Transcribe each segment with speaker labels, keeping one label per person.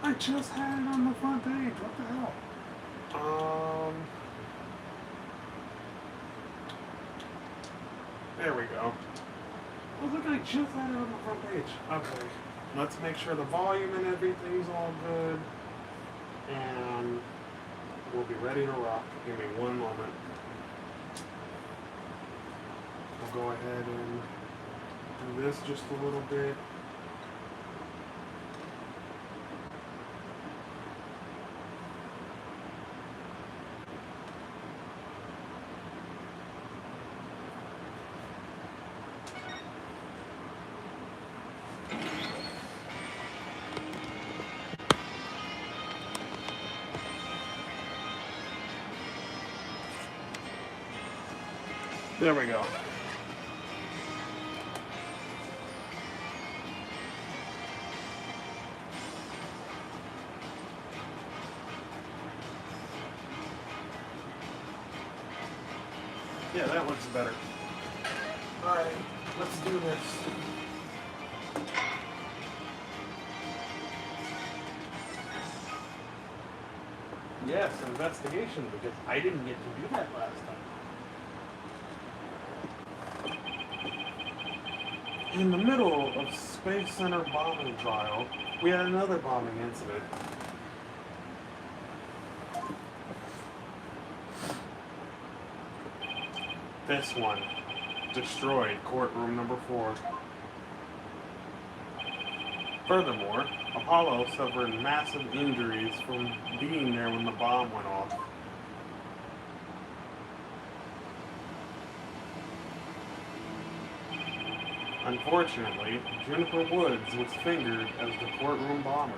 Speaker 1: I just had it on the front page. What the hell? There we go. I was like, I just had it on the front page. Okay. Let's make sure the volume and everything's all good. And we'll be ready to rock. Give me one moment. I'll go ahead and do this just a little bit. There we go. Yeah, that looks better. Alright, let's do this. Yes, investigation, because I didn't get to do that last time. In the middle of Space Center bombing trial, we had another bombing incident. This one destroyed courtroom number 4. Furthermore, Apollo suffered massive injuries from being there when the bomb went off. Unfortunately, Juniper Woods was fingered as the courtroom bomber.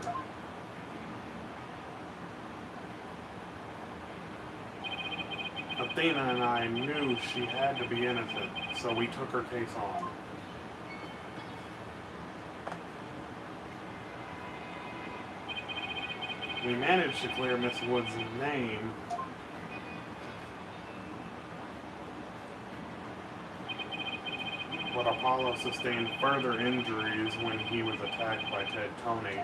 Speaker 1: Athena and I knew she had to be innocent, so we took her case on. We managed to clear Miss Woods' name, but Apollo sustained further injuries when he was attacked by Ted Tony.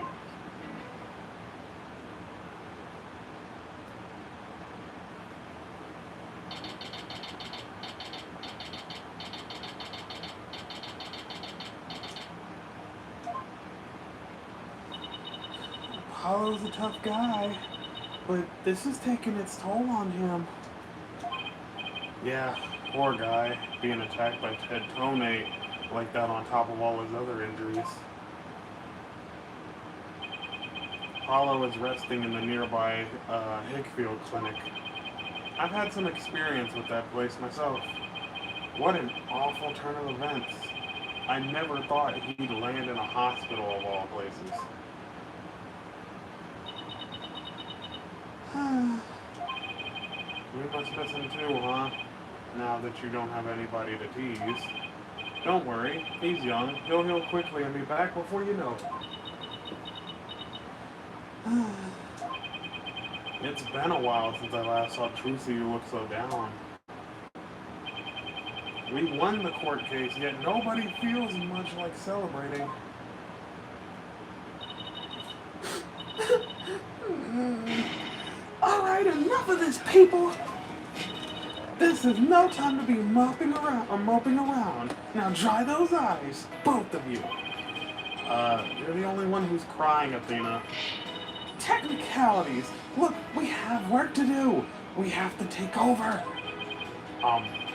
Speaker 1: Apollo's a tough guy, but this is taking its toll on him. Yeah, poor guy, being attacked by Ted Tony like that on top of all his other injuries. Apollo is resting in the nearby Hickfield Clinic. I've had some experience with that place myself. What an awful turn of events. I never thought he'd land in a hospital of all places. You must miss him too, huh? Now that you don't have anybody to tease. Don't worry, he's young. He'll heal quickly and be back before you know it. It's been a while since I last saw Trucy look so down. We won the court case, yet nobody feels much like celebrating. Alright, enough of this, people! This is no time to be moping around. Now dry those eyes, both of you. You're the only one who's crying, Athena. Technicalities. Look, we have work to do. We have to take over.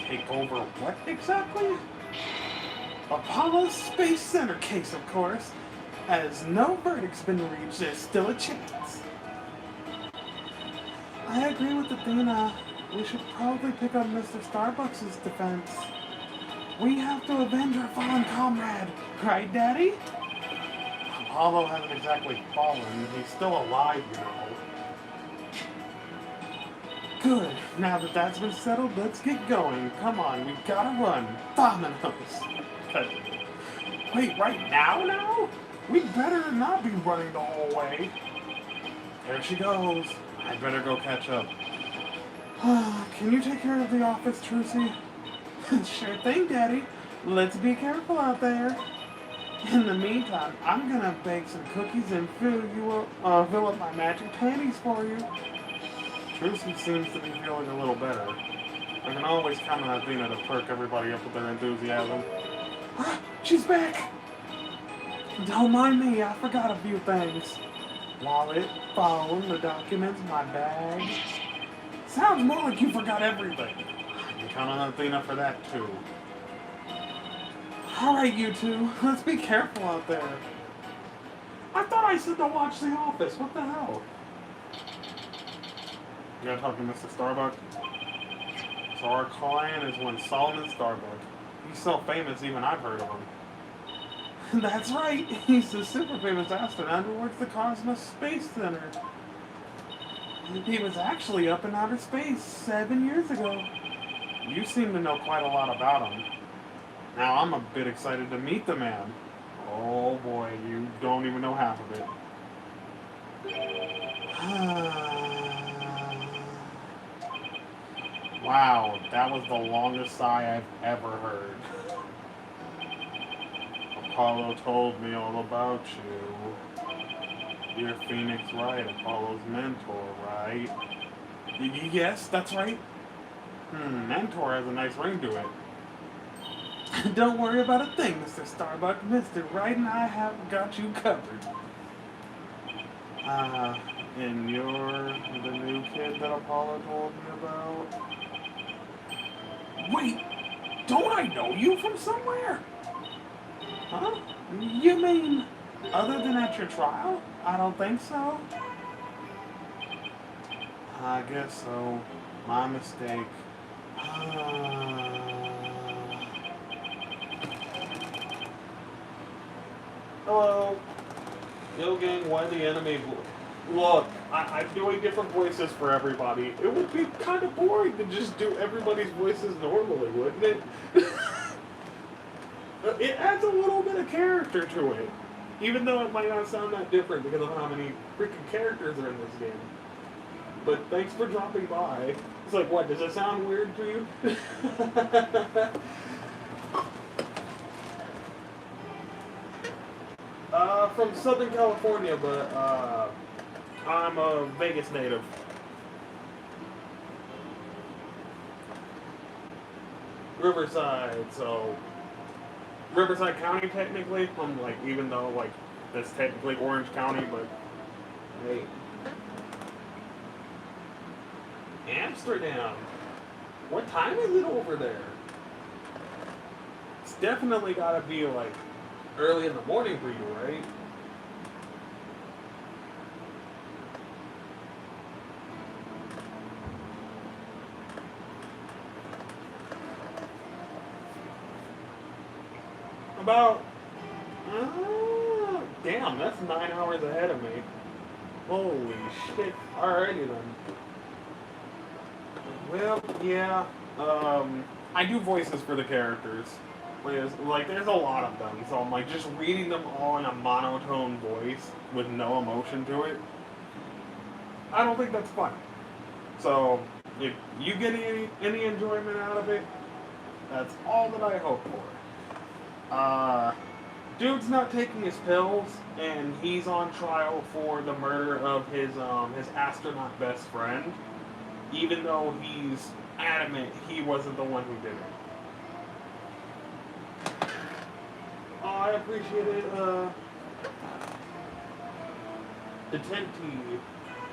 Speaker 1: Take over what exactly? Apollo's Space Center case, of course. As no verdict's been reached, there's still a chance. I agree with Athena. We should probably pick up Mr. Starbucks' defense. We have to avenge our fallen comrade. Right, Daddy? Apollo hasn't exactly fallen. He's still alive, you know. Good. Now that that's been settled, let's get going. Come on, we've gotta run. Vamonos. Wait, right now? We'd better not be running the whole way. There she goes. I'd better go catch up. Can you take care of the office, Trucy? Sure thing, Daddy. Let's be careful out there. In the meantime, I'm gonna bake some cookies and fill up my magic panties for you. Trucy seems to be feeling a little better. I can always count on Athena to perk everybody up with their enthusiasm. Ah, she's back! Don't mind me, I forgot a few things. Wallet, phone, the documents, my bag. Sounds more like you forgot everything. I can count on Athena for that too. Alright, you two, let's be careful out there. I thought I said to watch The Office, what the hell? You gotta talk to Mr. Starbuck? So our client is one Solomon Starbuck. He's so famous, even I've heard of him. That's right, he's the super famous astronaut who works the Cosmos Space Center. He was actually up in outer space 7 years ago. You seem to know quite a lot about him. Now I'm a bit excited to meet the man. Oh boy, you don't even know half of it. Wow, that was the longest sigh I've ever heard. Apollo told me all about you. You're Phoenix Wright, Apollo's mentor, right? Yes, that's right. Mentor has a nice ring to it. Don't worry about a thing, Mr. Starbuck. Mr. Wright and I have got you covered. And you're the new kid that Apollo told me about? Wait, don't I know you from somewhere? Huh? You mean, other than at your trial? I don't think so. I guess so. My mistake. Hello. Yo gang, why the enemy? Look, I'm doing different voices for everybody. It would be kind of boring to just do everybody's voices normally, wouldn't it? It adds a little bit of character to it. Even though it might not sound that different because of how many freaking characters are in this game. But thanks for dropping by. It's like, what, does it sound weird to you? From Southern California, but I'm a Vegas native. Riverside, so Riverside County technically. I'm like, even though like that's technically Orange County, but hey, Amsterdam. What time is it over there? It's definitely gotta be like early in the morning for you, right? About, damn, that's 9 hours ahead of me. Holy shit. Alrighty then. Well, yeah, I do voices for the characters. Like, there's a lot of them, so I'm like, just reading them all in a monotone voice with no emotion to it, I don't think that's fun. So, if you get any enjoyment out of it, that's all that I hope for. Dude's not taking his pills, and he's on trial for the murder of his astronaut best friend, even though he's adamant he wasn't the one who did it. Oh, I appreciate it, detenti,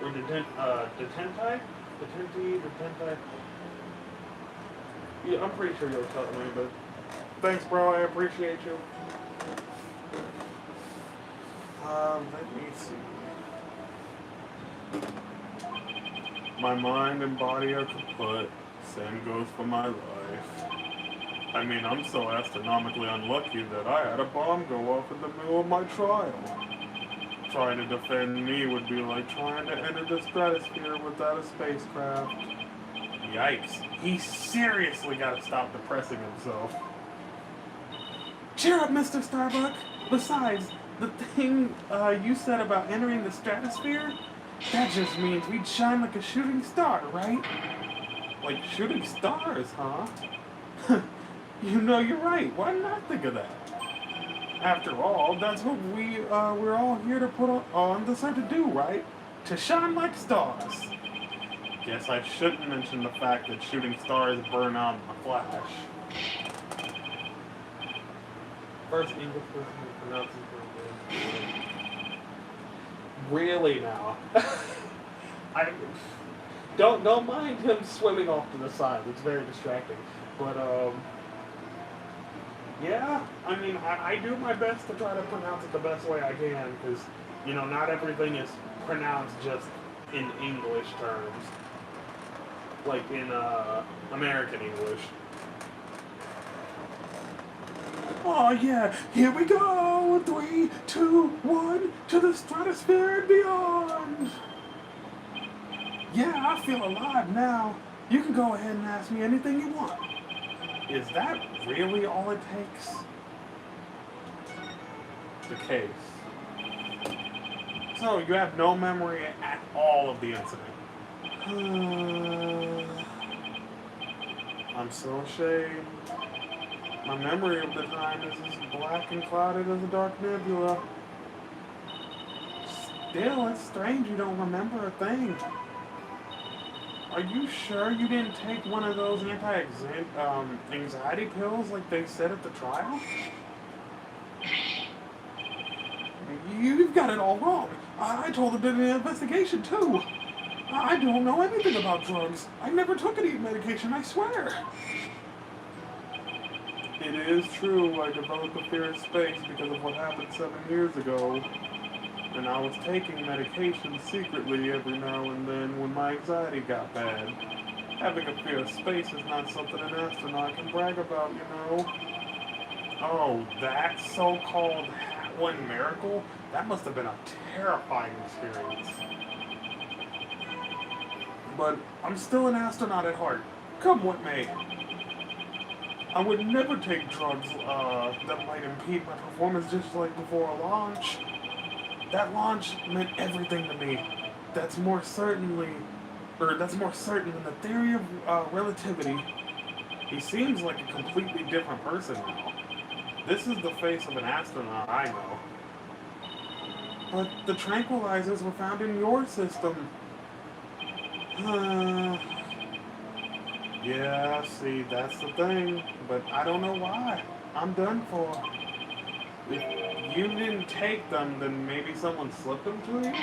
Speaker 1: or detenti? Detenti? Yeah, I'm pretty sure you'll tell me, but thanks, bro, I appreciate you. Let me see. My mind and body are kaput. Same goes for my life. I mean, I'm so astronomically unlucky that I had a bomb go off in the middle of my trial. Trying to defend me would be like trying to enter the stratosphere without a spacecraft. Yikes. He seriously gotta stop depressing himself. Cheer up, Mr. Starbuck. Besides, the thing you said about entering the stratosphere, that just means we'd shine like a shooting star, right? Like shooting stars, huh? You know, you're right. Why didn't I think of that? After all, that's what we're all here to put on the sun to do, right? To shine like stars. Guess I shouldn't mention the fact that shooting stars burn out in a flash. First English person who pronounces it. Really now? I don't mind him swimming off to the side. It's very distracting. But yeah. I mean, I do my best to try to pronounce it the best way I can because not everything is pronounced just in English terms, like in American English. Oh yeah, here we go! 3, 2, 1, to the stratosphere and beyond! Yeah, I feel alive now. You can go ahead and ask me anything you want. Is that really all it takes? The case. So, you have no memory at all of the incident. I'm so ashamed. My memory of the time is as black and clouded as a dark nebula. Still, it's strange you don't remember a thing. Are you sure you didn't take one of those anti-anxiety pills like they said at the trial? You've got it all wrong. I told them in the investigation, too. I don't know anything about drugs. I never took any medication, I swear. It is true, I developed a fear of space because of what happened 7 years ago. And I was taking medication secretly every now and then when my anxiety got bad. Having a fear of space is not something an astronaut can brag about, Oh, that so-called Hat One miracle? That must have been a terrifying experience. But I'm still an astronaut at heart. Come what may. I would never take drugs that might impede my performance just like before a launch. That launch meant everything to me. That's more certain than the theory of relativity. He seems like a completely different person now. This is the face of an astronaut I know. But the tranquilizers were found in your system. Yeah, see, that's the thing. But I don't know why. I'm done for. If you didn't take them, then maybe someone slipped them to you?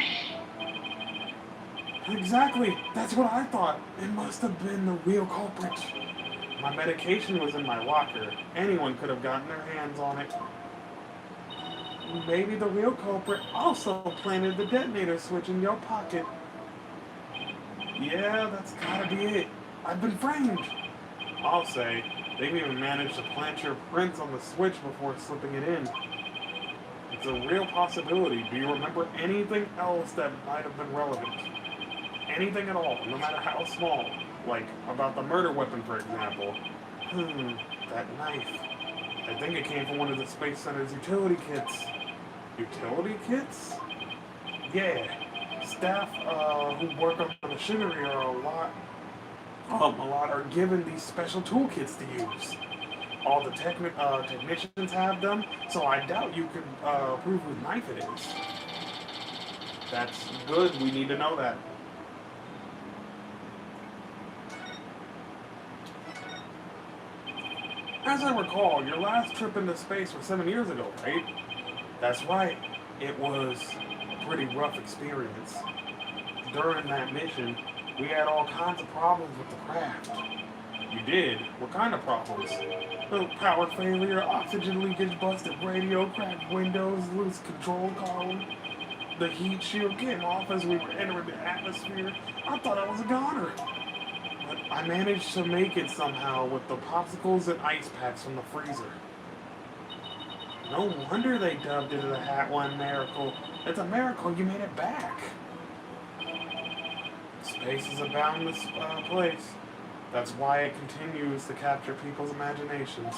Speaker 1: Exactly. That's what I thought. It must have been the real culprit. My medication was in my locker. Anyone could have gotten their hands on it. Maybe the real culprit also planted the detonator switch in your pocket. Yeah, that's gotta be it. I've been framed. I'll say, they've even managed to plant your prints on the switch before slipping it in. It's a real possibility. Do you remember anything else that might have been relevant? Anything at all, no matter how small. Like, about the murder weapon, for example. That knife. I think it came from one of the Space Center's utility kits. Utility kits? Yeah. Staff who work on the machinery are a lot are given these special toolkits to use. All the technicians have them, so I doubt you could prove whose knife it is. That's good, we need to know that. As I recall, your last trip into space was 7 years ago, right? That's right. It was a pretty rough experience. During that mission, we had all kinds of problems with the craft. You did? What kind of problems? Power failure, oxygen leakage, busted radio, cracked windows, loose control column. The heat shield getting off as we were entering the atmosphere. I thought I was a goner. But I managed to make it somehow with the popsicles and ice packs from the freezer. No wonder they dubbed it the Hat One miracle. It's a miracle you made it back. Space is a boundless place. That's why it continues to capture people's imaginations.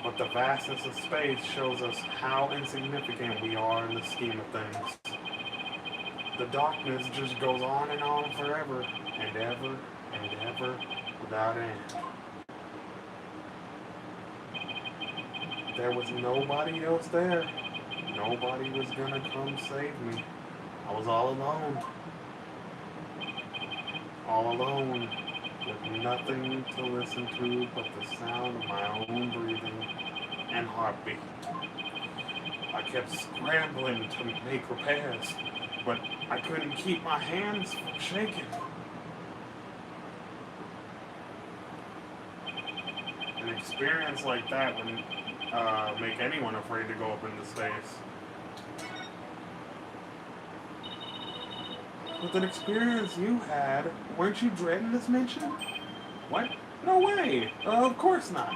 Speaker 1: But the vastness of space shows us how insignificant we are in the scheme of things. The darkness just goes on and on forever, and ever, and ever, without end. there was nobody else there. Nobody was gonna come save me. I was all alone. All alone, with nothing to listen to but the sound of my own breathing and heartbeat. I kept scrambling to make repairs, but I couldn't keep my hands from shaking. An experience like that would make anyone afraid to go up into space. With an experience you had, weren't you dreading this mission? What? No way! Of course not.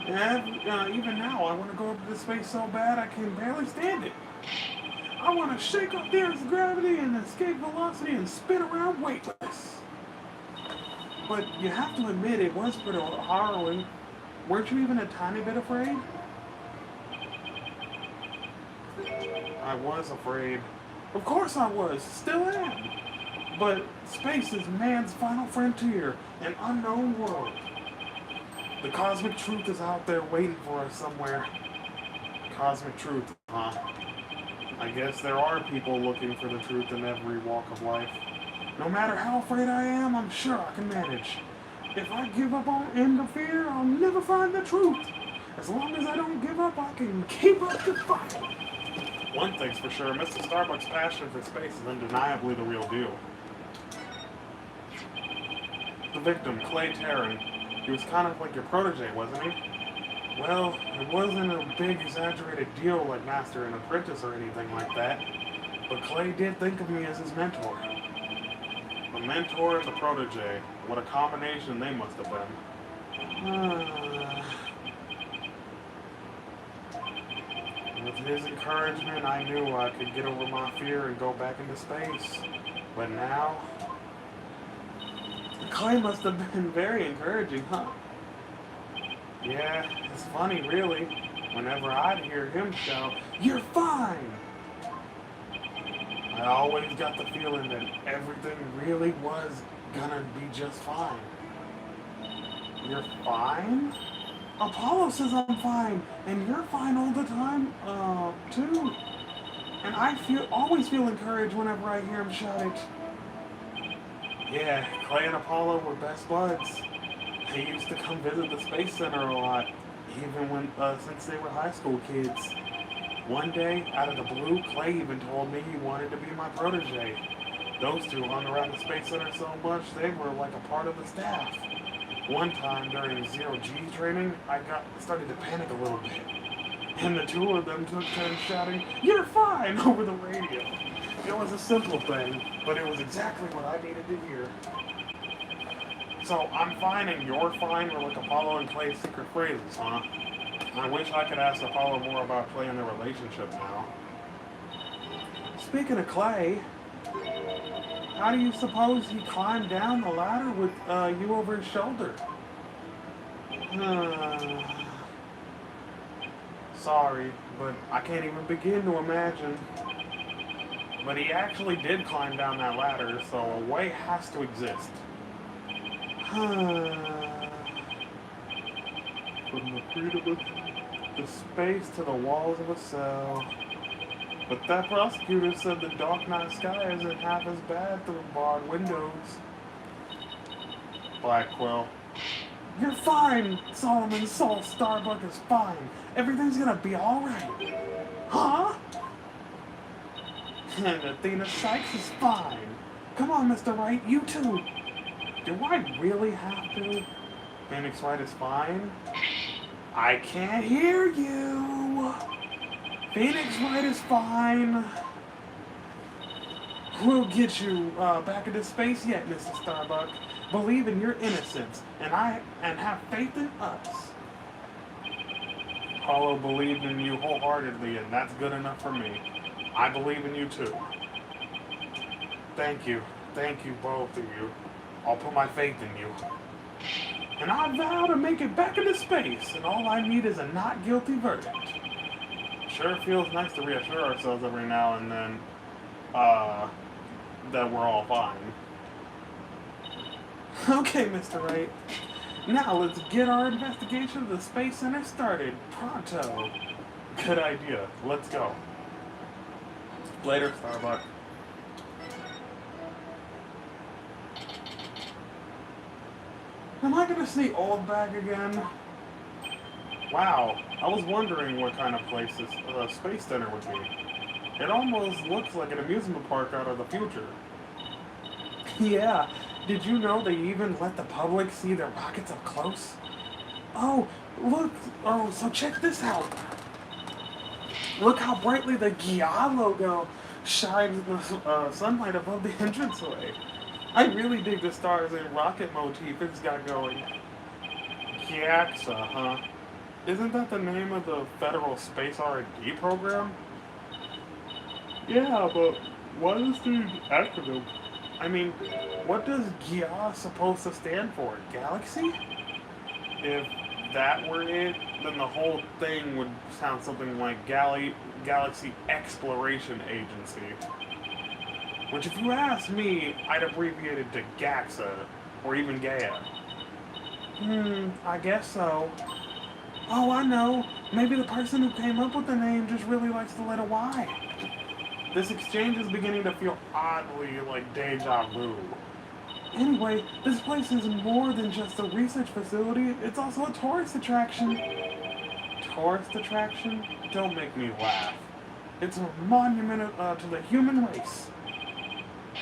Speaker 1: Even now, I want to go up into space so bad I can barely stand it. I want to shake off the Earth's gravity and escape velocity and spin around weightless. But you have to admit, it was pretty harrowing. Weren't you even a tiny bit afraid? I was afraid. Of course I was, still am. But space is man's final frontier, an unknown world. The cosmic truth is out there waiting for us somewhere. Cosmic truth, huh? I guess there are people looking for the truth in every walk of life. No matter how afraid I am, I'm sure I can manage. If I give up on in the fear, I'll never find the truth. As long as I don't give up, I can keep up the fight. One thing's for sure, Mr. Starbuck's passion for space is undeniably the real deal. The victim, Clay Terran, he was kind of like your protege, wasn't he? Well, it wasn't a big exaggerated deal like master and apprentice or anything like that, but Clay did think of me as his mentor. The mentor and the protege, what a combination they must have been. With his encouragement, I knew I could get over my fear and go back into space. But now, Clay must have been very encouraging, huh? Yeah, it's funny, really. Whenever I'd hear him shout, "You're fine!" I always got the feeling that everything really was gonna be just fine. You're fine? Apollo says I'm fine, and you're fine all the time, too. And I always feel encouraged whenever I hear him shout it. Yeah, Clay and Apollo were best buds. They used to come visit the Space Center a lot, even since they were high school kids. One day, out of the blue, Clay even told me he wanted to be my protege. Those two hung around the Space Center so much, they were like a part of the staff. One time during zero-G training, I started to panic a little bit. And the two of them took turns shouting, "You're fine!" over the radio. It was a simple thing, but it was exactly what I needed to hear. So, I'm fine and you're fine were like Apollo and Clay's secret phrases, huh? I wish I could ask Apollo more about Clay and their relationship now. Speaking of Clay, how do you suppose he climbed down the ladder with you over his shoulder? Sorry, but I can't even begin to imagine. But he actually did climb down that ladder, so a way has to exist. From the freedom of the space to the walls of a cell. But that prosecutor said the dark night sky isn't half as bad through barred windows. Blackwell. You're fine, Solomon Saul Starbuck is fine. Everything's gonna be alright. Huh? And Athena Sykes is fine. Come on, Mr. Wright, you too. Do I really have to? Phoenix Wright is fine? I can't hear you. Phoenix Wright is fine. We'll get you back into space yet, Mr. Starbuck. Believe in your innocence, and have faith in us. Apollo believed in you wholeheartedly, and that's good enough for me. I believe in you too. Thank you, both of you. I'll put my faith in you. And I vow to make it back into space, and all I need is a not guilty verdict. Sure feels nice to reassure ourselves every now and then, that we're all fine. Okay, Mr. Wright. Now let's get our investigation of the Space Center started. Pronto. Good idea. Let's go. Later, Starbuck. Am I gonna see Old Bag again? Wow, I was wondering what kind of place this Space Center would be. It almost looks like an amusement park out of the future. Yeah, did you know they even let the public see their rockets up close? Oh, look, so check this out. Look how brightly the GIA logo shines in the sunlight above the entranceway. I really dig the stars and rocket motif it's got going. GIAXA, huh? Isn't that the name of the Federal Space R&D program? Yeah, but what is the acronym? I mean, what does GIA supposed to stand for? Galaxy? If that were it, then the whole thing would sound something like Galaxy Exploration Agency. Which, if you ask me, I'd abbreviate it to GAXA, or even Gaia. I guess so. Oh, I know. Maybe the person who came up with the name just really likes the letter Y. This exchange is beginning to feel oddly like deja vu. Anyway, this place is more than just a research facility. It's also a tourist attraction. Tourist attraction? Don't make me laugh. It's a monument to the human race.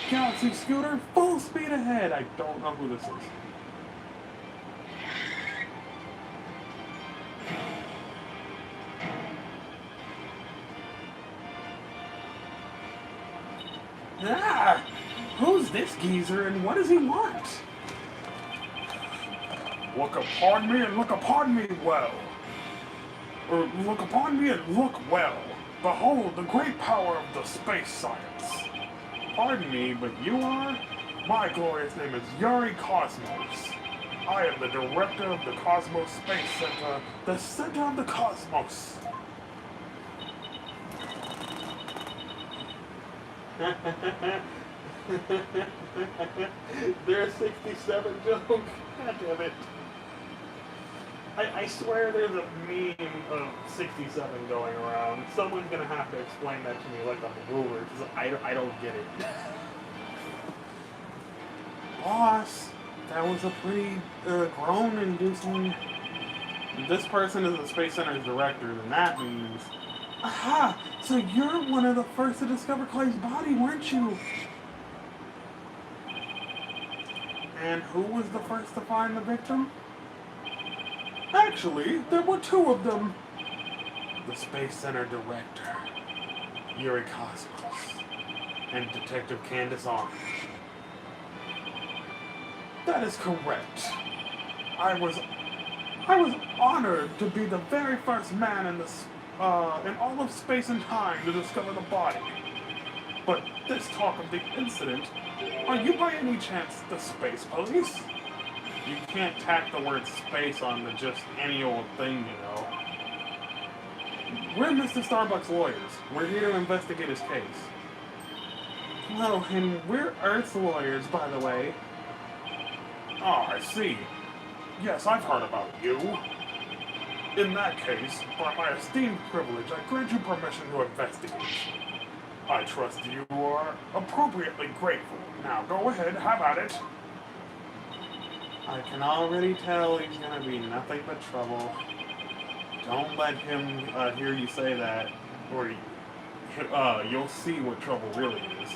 Speaker 1: Galaxy scooter, full speed ahead. I don't know who this is. Ah! Who's this geezer and what does he want? Look upon me and look upon me well. Or look upon me and look well. Behold the great power of the space science. Pardon me, but you are? My glorious name is Yuri Cosmos. I am the director of the Cosmos Space Center, the center of the cosmos. There's 67 joke. God damn it. I swear there's a meme of 67 going around. Someone's gonna have to explain that to me like a ruler, because I don't get it. Boss, that was a pretty groan-inducing... This person is the Space Center's director, and that means... Aha! So you're one of the first to discover Clay's body, weren't you? And who was the first to find the victim? Actually, there were two of them. The Space Center director, Yuri Cosmos, and Detective Candace Arnold. That is correct. I was honored to be the very first man in all of space and time to discover the body. But this talk of the incident, are you by any chance the space police? You can't tack the word space onto just any old thing, you know. We're Mr. Starbuck's lawyers. We're here to investigate his case. Oh, and we're Earth's lawyers, by the way. Oh, I see. Yes, I've heard about you. In that case, by my esteemed privilege, I grant you permission to investigate. I trust you are appropriately grateful. Now go ahead, have at it. I can already tell he's gonna be nothing but trouble. Don't let him hear you say that, or you'll see what trouble really is.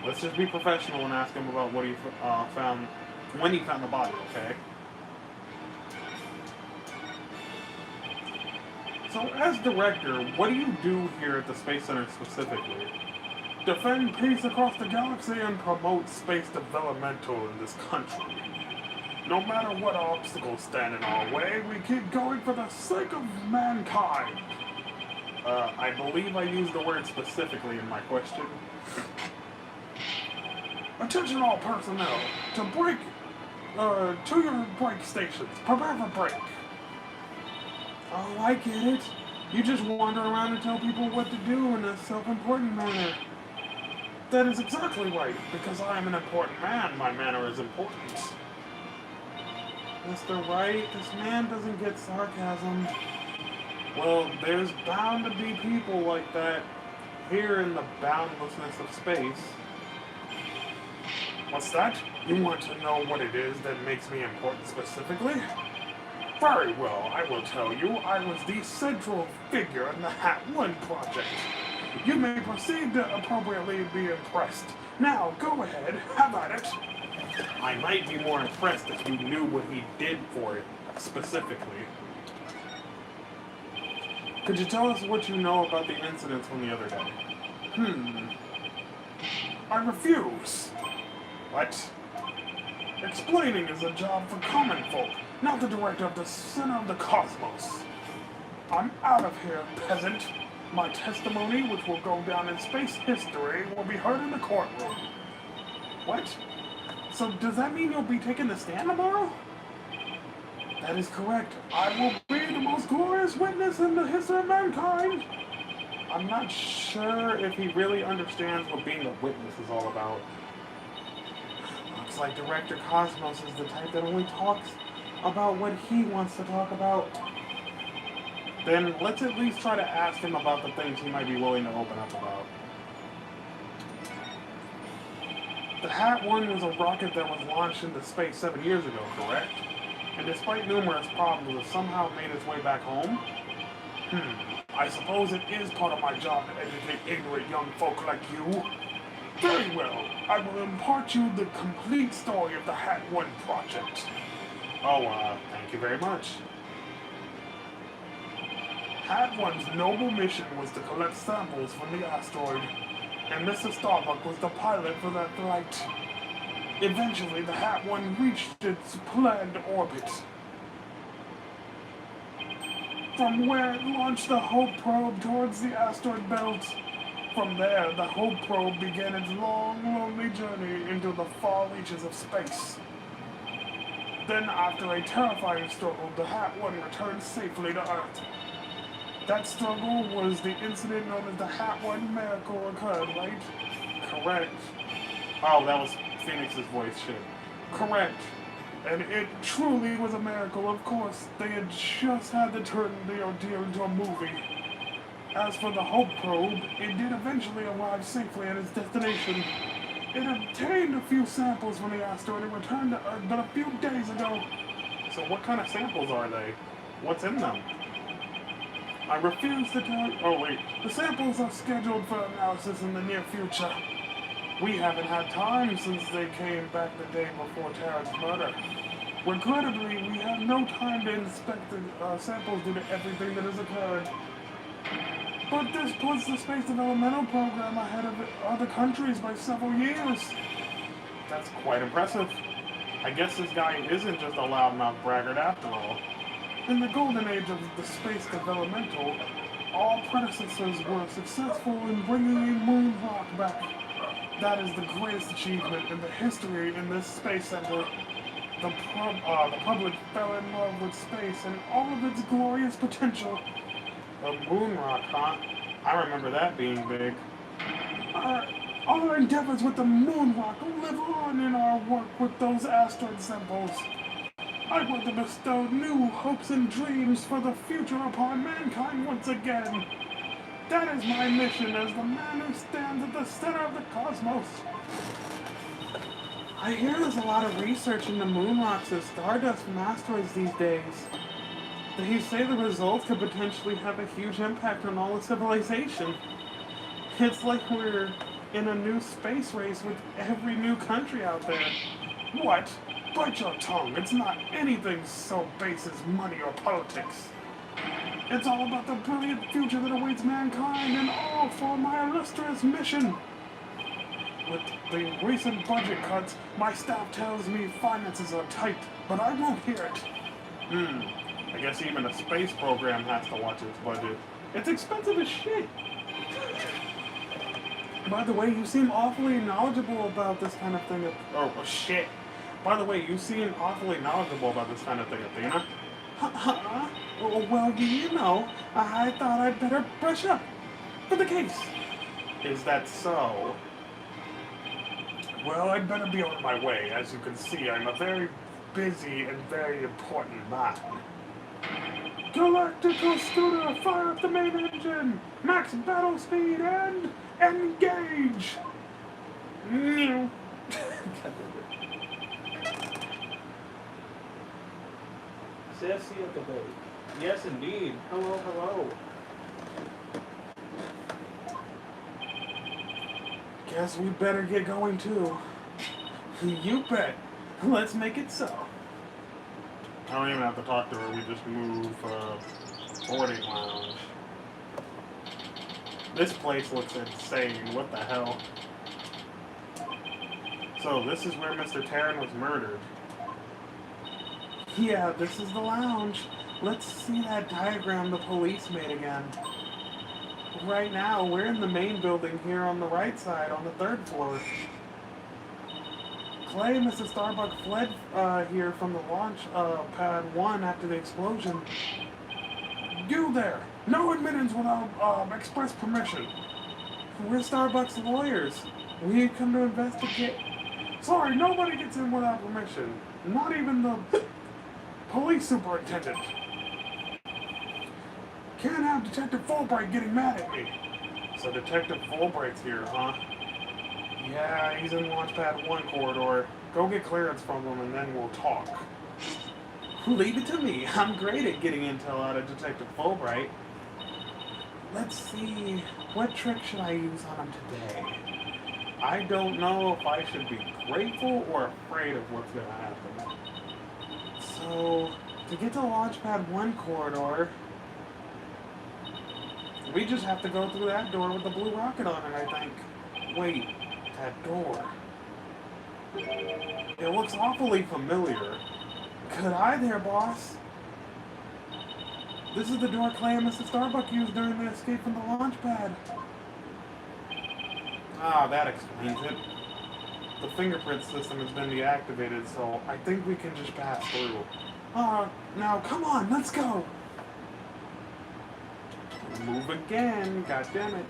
Speaker 1: Let's just be professional and ask him about what he found, when he found the body, okay? So, as director, what do you do here at the Space Center specifically? Defend peace across the galaxy and promote space developmental in this country. No matter what obstacles stand in our way, we keep going for the sake of mankind. I believe I used the word specifically in my question. Attention all personnel, to your break stations. Prepare for break. Oh, I get it. You just wander around and tell people what to do in a self-important manner. That is exactly right. Because I am an important man, my manner is important. Mr. Wright, this man doesn't get sarcasm. Well, there's bound to be people like that here in the boundlessness of space. What's that? You want to know what it is that makes me important specifically? Very well, I will tell you. I was the central figure in the Hat 1 project. You may proceed to appropriately be impressed. Now, go ahead, have at it. I might be more impressed if you knew what he did for it, specifically. Could you tell us what you know about the incidents from the other day? I refuse. What? Explaining is a job for common folk, not the director of the center of the cosmos. I'm out of here, peasant. My testimony, which will go down in space history, will be heard in the courtroom. What? So does that mean you'll be taking the stand tomorrow? That is correct. I will be the most glorious witness in the history of mankind. I'm not sure if he really understands what being a witness is all about. Looks like Director Cosmos is the type that only talks about what he wants to talk about. Then let's at least try to ask him about the things he might be willing to open up about. The Hat 1 was a rocket that was launched into space 7 years ago, correct? And despite numerous problems, it somehow made its way back home? I suppose it is part of my job to educate ignorant young folk like you. Very well, I will impart you the complete story of the Hat 1 project. Oh, thank you very much. Hat 1's noble mission was to collect samples from the asteroid, and Mr. Starbuck was the pilot for that flight. Eventually, the Hat 1 reached its planned orbit, from where it launched the Hope probe towards the asteroid belt. From there, the Hope probe began its long, lonely journey into the far reaches of space. Then, after a terrifying struggle, the Hat 1 returned safely to Earth. That struggle was the incident known as the Hat 1 miracle occurred, right? Correct. Oh, that was Phoenix's voice shit. Correct. And it truly was a miracle, of course. They had just had to turn the ordeal into a movie. As for the Hope probe, it did eventually arrive safely at its destination. It obtained a few samples from the asteroid and returned to Earth but a few days ago. So what kind of samples are they? What's in them? I refuse to tell you. Oh wait, the samples are scheduled for analysis in the near future. We haven't had time since they came back the day before Tara's murder. Regrettably, we have no time to inspect the samples due to everything that has occurred. But this puts the Space Developmental Program ahead of other countries by several years. That's quite impressive. I guess this guy isn't just a loudmouth braggart after all. In the golden age of the Space Developmental, all predecessors were successful in bringing a moon rock back. That is the greatest achievement in the history in this space center. The public fell in love with space and all of its glorious potential. A moon rock, huh? I remember that being big. Our endeavors with the moon rock live on in our work with those asteroid samples. I want to bestow new hopes and dreams for the future upon mankind once again. That is my mission as the man who stands at the center of the cosmos. I hear there's a lot of research into moon rocks and stardust from asteroids these days. They say the results could potentially have a huge impact on all of civilization. It's like we're in a new space race with every new country out there. What? Bite your tongue. It's not anything so base as money or politics. It's all about the brilliant future that awaits mankind and all for my illustrious mission. With the recent budget cuts, my staff tells me finances are tight, but I won't hear it. I guess even a space program has to watch its budget. It's expensive as shit. By the way, you seem awfully knowledgeable about this kind of thing. Oh, shit. By the way, you seem awfully knowledgeable about this kind of thing, Athena. Well, you know, I thought I'd better brush up for the case. Is that so? Well, I'd better be on my way. As you can see, I'm a very busy and very important man. Galactical scooter, fire up the main engine! Max battle speed and engage! Meow. Sassy at the boat. Yes, indeed. Hello, hello. Guess we better get going too. You bet. Let's make it so. I don't even have to talk to her. We just move boarding lounge. This place looks insane. What the hell? So this is where Mr. Terran was murdered. Yeah, this is the lounge. Let's see that diagram the police made again. Right now, we're in the main building here on the right side, on the 3rd floor. Clay and Mrs. Starbuck fled here from the launch pad 1 after the explosion. You there! No admittance without express permission. We're Starbuck's lawyers. We come to investigate. Sorry, nobody gets in without permission. Not even the police superintendent. Can't have Detective Fulbright getting mad at me. So Detective Fulbright's here, huh? Yeah, he's in Launchpad 1 corridor. Go get clearance from him and then we'll talk. Leave it to me. I'm great at getting intel out of Detective Fulbright. Let's see. What trick should I use on him today? I don't know if I should be grateful or afraid of what's going to happen. So, to get to Launchpad 1 corridor, we just have to go through that door with the blue rocket on it, I think. Wait, that door. It looks awfully familiar. Good eye there, boss. This is the door Clay and Mrs. Starbuck used during the escape from the launch pad. Ah, that explains it. The fingerprint system has been deactivated, so I think we can just pass through. Now come on, let's go! Move again, goddammit.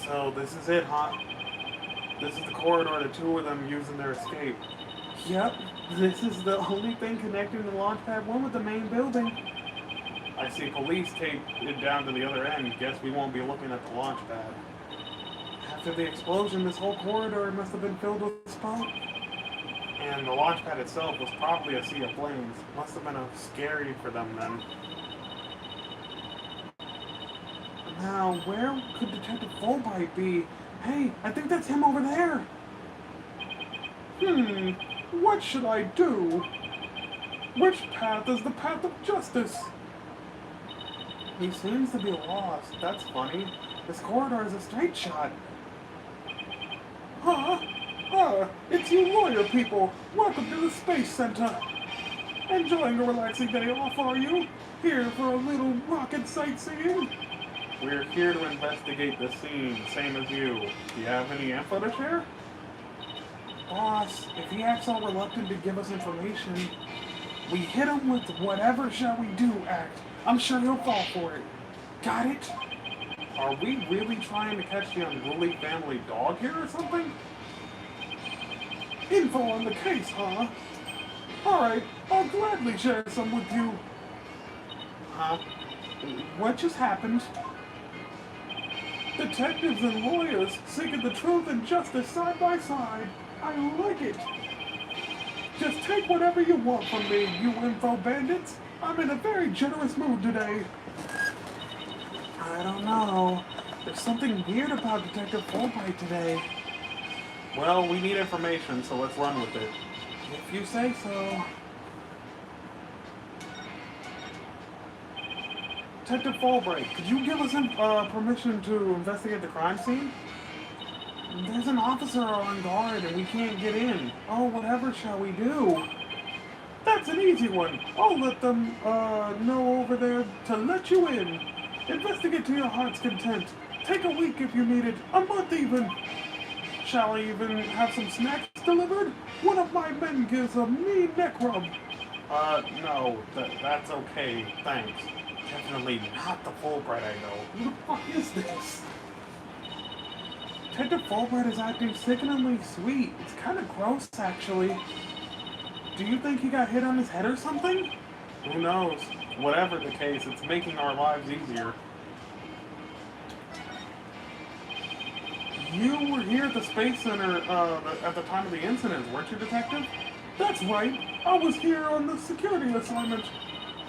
Speaker 1: So this is it, huh? This is the corridor the two of them used in their escape. Yep, this is the only thing connecting the Launchpad 1 with the main building. I see police taped it down to the other end. Guess we won't be looking at the launch pad. After the explosion, this whole corridor must have been filled with smoke. And the launch pad itself was probably a sea of flames. Must have been scary for them then. Now, where could Detective Fulbright be? Hey, I think that's him over there. What should I do? Which path is the path of justice? He seems to be lost. That's funny. This corridor is a straight shot. Huh? It's you lawyer people. Welcome to the Space Center. Enjoying a relaxing day off, are you? Here for a little rocket sightseeing? We're here to investigate the scene, same as you. Do you have any info to share? Boss, if he acts all reluctant to give us information, we hit him with whatever shall we do act. I'm sure he'll fall for it. Got it? Are we really trying to catch the unruly family dog here or something? Info on the case, huh? Alright, I'll gladly share some with you. Huh? What just happened? Detectives and lawyers seeking the truth and justice side by side. I like it. Just take whatever you want from me, you info bandits. I'm in a very generous mood today. I don't know. There's something weird about Detective Fulbright today. Well, we need information, so let's run with it. If you say so. Detective Fulbright, could you give us permission to investigate the crime scene? There's an officer on guard and we can't get in. Oh, whatever shall we do? That's an easy one. I'll let them know over there to let you in. Investigate to your heart's content. Take a week if you need it. A month even. Shall I even have some snacks delivered? One of my men gives a mean neck rub. No. That's okay. Thanks. Definitely not the Fulbright I know. Who the fuck is this? Detective Fulbright is acting sickeningly sweet. It's kind of gross, actually. Do you think he got hit on his head or something? Who knows? Whatever the case, it's making our lives easier. You were here at the Space Center at the time of the incident, weren't you, Detective? That's right. I was here on the security assignment.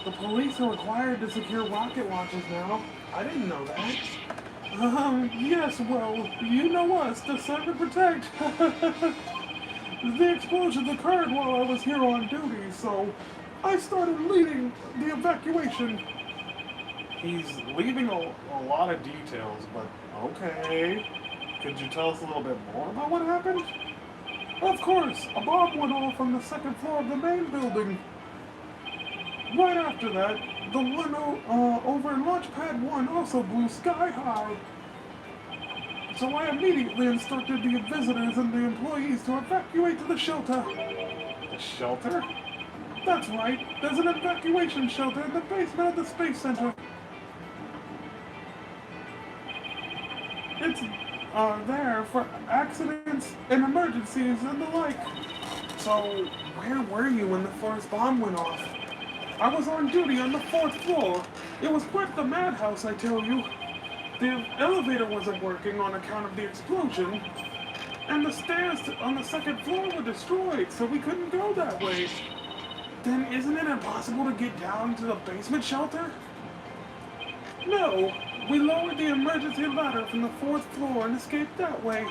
Speaker 1: The police are required to secure rocket launches now. I didn't know that. Yes, well, you know us, decide to protect. The explosions occurred while I was here on duty, so I started leading the evacuation. He's leaving a lot of details, but okay. Could you tell us a little bit more about what happened? Of course, a bomb went off on the second floor of the main building. Right after that, the one over in Launch Pad 1 also blew sky high. So I immediately instructed the visitors and the employees to evacuate to the shelter. The shelter? That's right. There's an evacuation shelter in the basement of the Space Center. It's there for accidents and emergencies and the like. So, where were you when the first bomb went off? I was on duty on the 4th floor. It was quite the madhouse, I tell you. The elevator wasn't working on account of the explosion, and the stairs on the 2nd floor were destroyed, so we couldn't go that way. Then isn't it impossible to get down to the basement shelter? No, we lowered the emergency ladder from the 4th floor and escaped that way.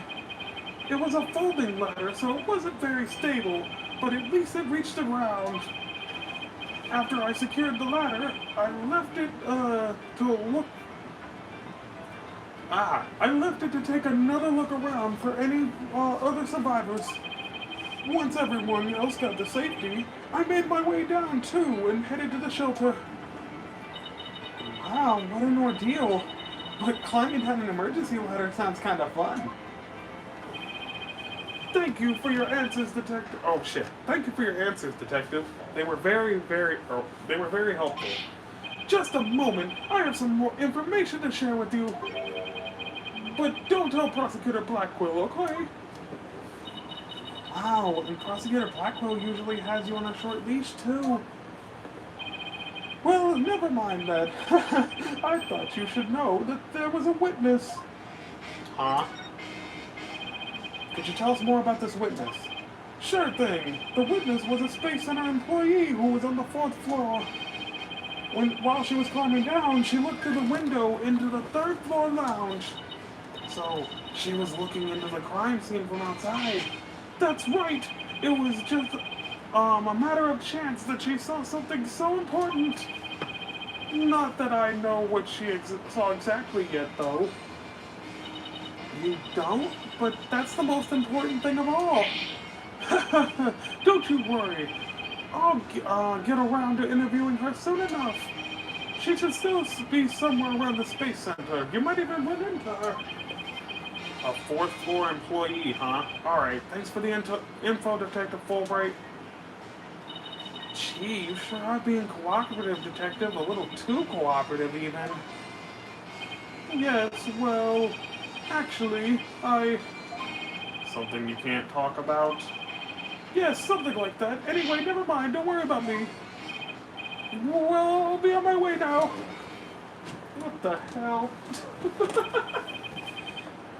Speaker 1: It was a folding ladder, so it wasn't very stable, but at least it reached the ground. After I secured the ladder, I left it to take another look around for any other survivors. Once everyone else got to safety, I made my way down too and headed to the shelter. Wow, what an ordeal. But climbing down an emergency ladder sounds kind of fun. Thank you for your answers, Detective. Oh shit. Thank you for your answers, Detective. They were very helpful. Just a moment. I have some more information to share with you. But don't tell Prosecutor Blackwell, okay? Wow, and Prosecutor Blackwell usually has you on a short leash, too. Well, never mind that. I thought you should know that there was a witness. Huh? Could you tell us more about this witness? Sure thing. The witness was a Space Center employee who was on the 4th floor. While she was climbing down, she looked through the window into the 3rd floor lounge. So, she was looking into the crime scene from outside. That's right! It was just a matter of chance that she saw something so important. Not that I know what she saw exactly yet, though. You don't? But that's the most important thing of all. Don't you worry. I'll get around to interviewing her soon enough. She should still be somewhere around the Space Center. You might even run into her. A 4th floor employee, huh? Alright, thanks for the info, Detective Fulbright. Gee, you sure are being cooperative, Detective. A little too cooperative, even. Yes, well, actually, Something you can't talk about? Yes, something like that. Anyway, never mind. Don't worry about me. Well, I'll be on my way now. What the hell?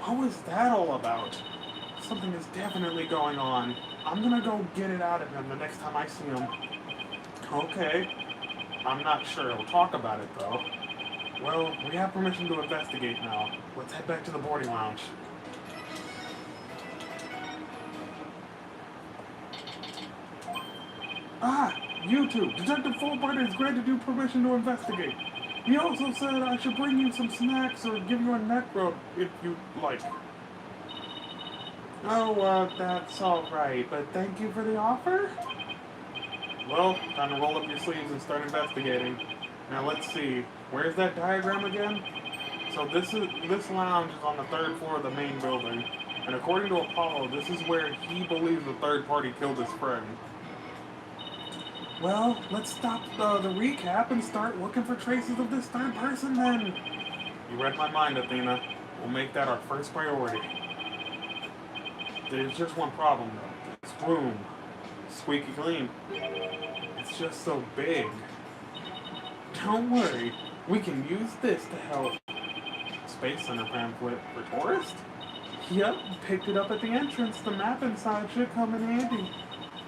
Speaker 1: What was that all about? Something is definitely going on. I'm gonna go get it out of him the next time I see him. Okay. I'm not sure he'll talk about it, though. Well, we have permission to investigate now. Let's head back to the boarding lounge. Ah, you two. Detective Fulbright has granted you permission to investigate. He also said I should bring you some snacks or give you a neck rub if you'd like. Oh, that's alright, but thank you for the offer? Well, time to roll up your sleeves and start investigating. Now let's see, where's that diagram again? So this lounge is on the 3rd floor of the main building, and according to Apollo, this is where he believes the third party killed his friend. Well, let's stop the recap and start looking for traces of this third person then. You read my mind, Athena. We'll make that our first priority. There's just one problem though. This room, squeaky clean. It's just so big. Don't worry, we can use this to help. Space Center pamphlet for tourists? Yep, picked it up at the entrance. The map inside should come in handy.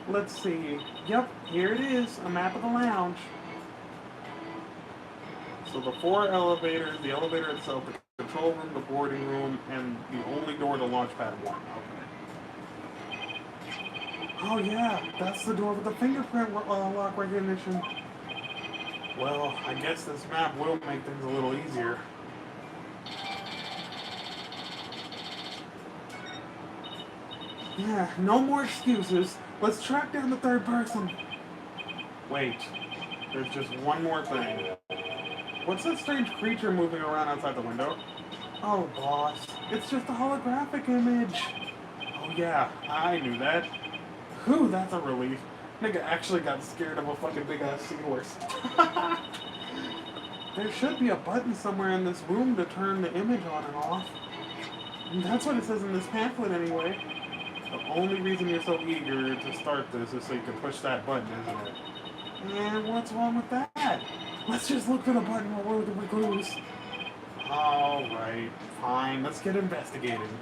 Speaker 1: Let's see. Yep, here it is, a map of the lounge. So the 4 elevators, the elevator itself, the control room, the boarding room, and the only door to Launchpad 1. Okay. Oh yeah, that's the door with the fingerprint lock recognition. Well, I guess this map will make things a little easier. Yeah, no more excuses. Let's track down the third person. Wait, there's just one more thing. What's that strange creature moving around outside the window? Oh, boss, it's just a holographic image. Oh yeah, I knew that. Whew, that's a relief. Nigga actually got scared of a fucking big-ass seahorse. There should be a button somewhere in this room to turn the image on and off. That's what it says in this pamphlet anyway. The only reason you're so eager to start this is so you can push that button, isn't it? And what's wrong with that? Let's just look for the button while we're with the clues. Alright, fine, let's get investigating.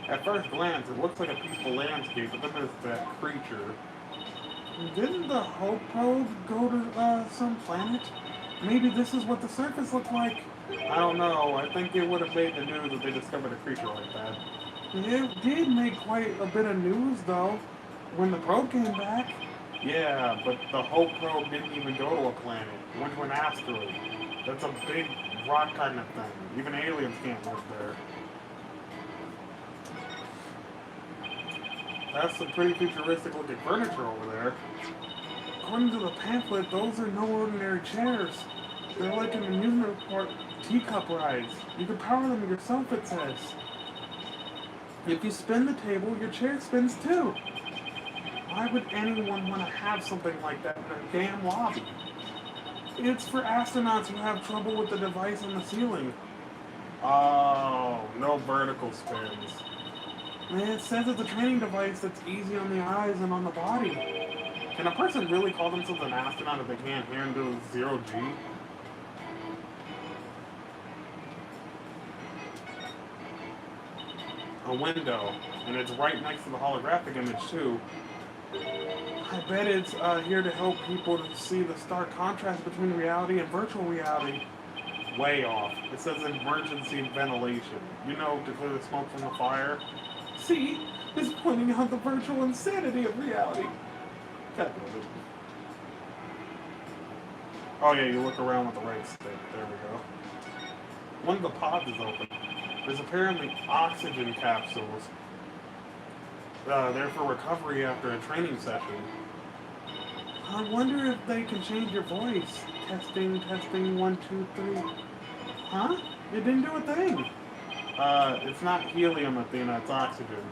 Speaker 1: At first glance, it looks like a peaceful landscape, but then there's that creature. Didn't the Hope probe go to some planet? Maybe this is what the surface looked like. I don't know. I think it would have made the news if they discovered a creature like that. It did make quite a bit of news, though, when the probe came back. Yeah, but the Hope probe didn't even go to a planet. It went to an asteroid. That's a big rock kind of thing. Even aliens can't live there. That's some pretty futuristic looking furniture over there. According to the pamphlet, those are no ordinary chairs. They're like an amusement park teacup rides. You can power them yourself, it says. If you spin the table, your chair spins too. Why would anyone want to have something like that in a damn lobby? It's for astronauts who have trouble with the device on the ceiling. Oh, no vertical spins. It says it's a training device that's easy on the eyes and on the body. Can a person really call themselves an astronaut if they can't handle zero-G? A window, and it's right next to the holographic image too. I bet it's here to help people to see the stark contrast between reality and virtual reality. Way off. It says emergency ventilation. You know, to clear the smoke from the fire. See, it's pointing out the virtual insanity of reality. Oh yeah, you look around with the right stick. There we go. One of the pods is open. There's apparently oxygen capsules. They're for recovery after a training session. I wonder if they can change your voice. Testing, testing, 1, 2, 3. Huh? It didn't do a thing. It's not helium, Athena, it's oxygen.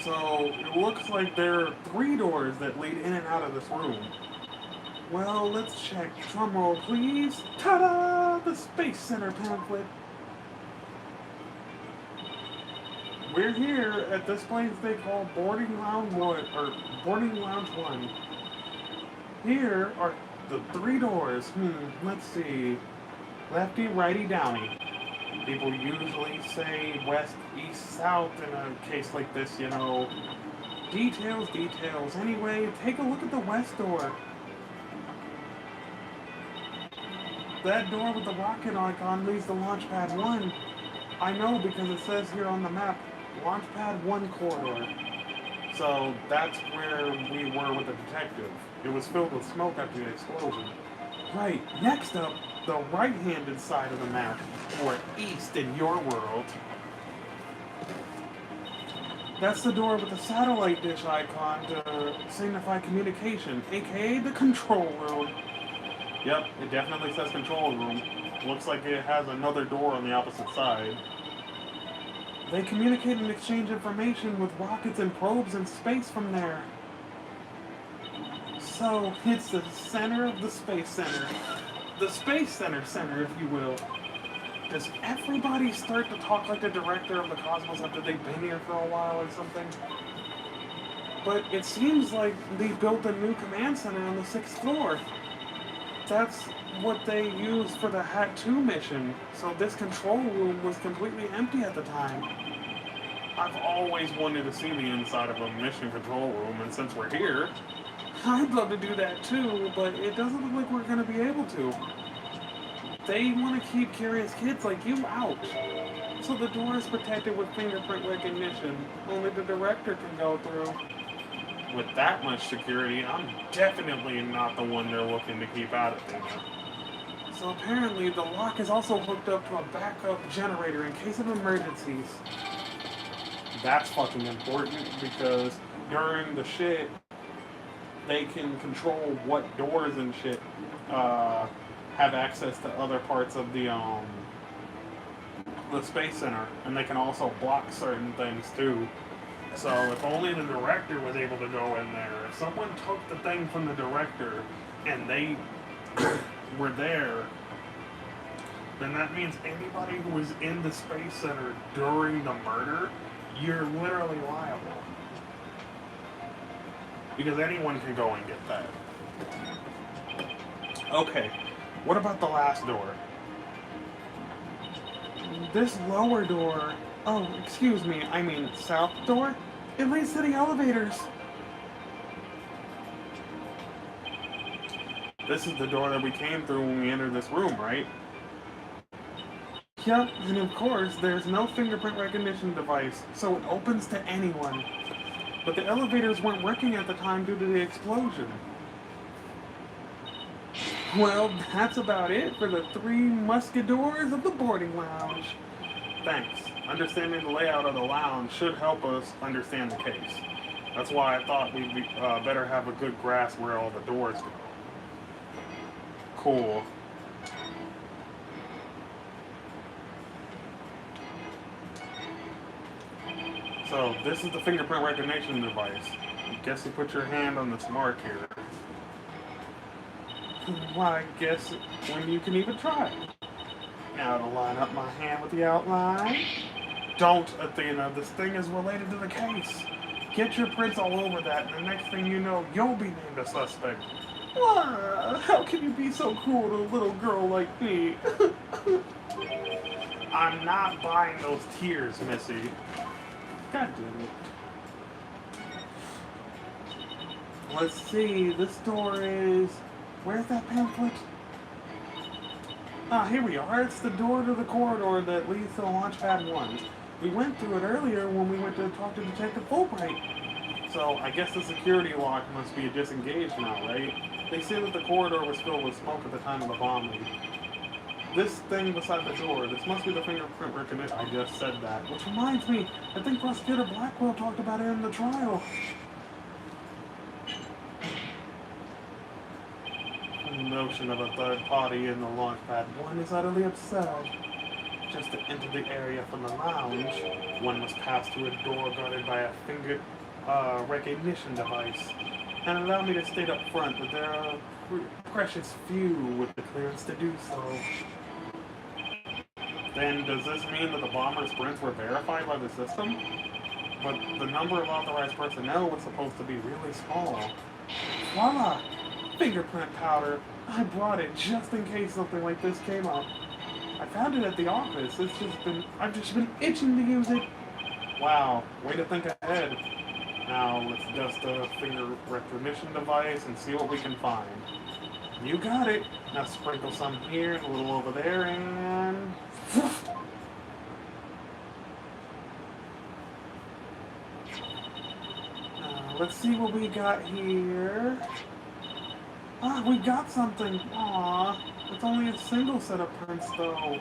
Speaker 1: So, it looks like there are 3 doors that lead in and out of this room. Well, let's check. Drumroll, please. Ta-da! The Space Center pamphlet. We're here at this place they call Boarding Lounge 1. Here are the 3 doors. Let's see. Lefty, righty, downy. People usually say west, east, south in a case like this, you know. Details, details. Anyway, take a look at the west door. That door with the rocket icon leads to Launchpad 1. I know because it says here on the map, Launchpad 1 corridor. So that's where we were with the detective. It was filled with smoke after the explosion. Right, next up, the right-handed side of the map, or east in your world. That's the door with the satellite dish icon to signify communication, aka the control room. Yep, it definitely says control room. Looks like it has another door on the opposite side. They communicate and exchange information with rockets and probes in space from there. So, it's the center of the Space Center. The Space Center, if you will. Does everybody start to talk like the director of the Cosmos after they've been here for a while or something? But it seems like they built a new command center on the 6th floor. That's what they used for the Hat 2 mission, so this control room was completely empty at the time. I've always wanted to see the inside of a mission control room, and since we're here, I'd love to do that too, but it doesn't look like we're going to be able to. They want to keep curious kids like you out. So the door is protected with fingerprint recognition. Only the director can go through. With that much security, I'm definitely not the one they're looking to keep out of there. So apparently the lock is also hooked up to a backup generator in case of emergencies. That's fucking important because during the shit, they can control what doors and shit have access to other parts of the Space Center, and they can also block certain things too. So if only the director was able to go in there. If someone took the thing from the director and they were there, then that means anybody who was in the Space Center during the murder, you're literally liable. Because anyone can go and get that. Okay, what about the last door? This lower door... Oh, excuse me, I mean south door? It leads to the elevators. This is the door that we came through when we entered this room, right? Yep, and of course, there's no fingerprint recognition device, so it opens to anyone. But the elevators weren't working at the time due to the explosion. Well, that's about it for the 3 musketeers of the boarding lounge. Thanks. Understanding the layout of the lounge should help us understand the case. That's why I thought we'd better have a good grasp where all the doors go. Cool. So, this is the fingerprint recognition device. I guess you put your hand on this mark here. Why, I guess when you can even try. Now to line up my hand with the outline. Don't, Athena. This thing is related to the case. Get your prints all over that, and the next thing you know, you'll be named a suspect. How can you be so cruel to a little girl like me? I'm not buying those tears, Missy. God damn it. Let's see, this door is... Where's that pamphlet? Ah, here we are. It's the door to the corridor that leads to Launchpad 1. We went through it earlier when we went to talk to Detective Fulbright. So, I guess the security lock must be disengaged now, right? They say that the corridor was filled with smoke at the time of the bombing. This thing beside the door, this must be the fingerprint recognition. I just said that. Which reminds me, I think Prosecutor Blackwell talked about it in the trial. The notion of a third party in the Launchpad 1 is utterly absurd. Just to enter the area from the lounge, one must pass through a door guarded by a finger recognition device. And allow me to state up front that there are precious few with the clearance to do so. Then does this mean that the bomber's prints were verified by the system? But the number of authorized personnel was supposed to be really small. Voila! Fingerprint powder. I brought it just in case something like this came up. I found it at the office. I've just been itching to use it. Wow, way to think ahead. Now let's dust the finger recognition device and see what we can find. You got it. Now sprinkle some here and a little over there and... Let's see what we got here. Ah, we got something. Aw, it's only a single set of prints though.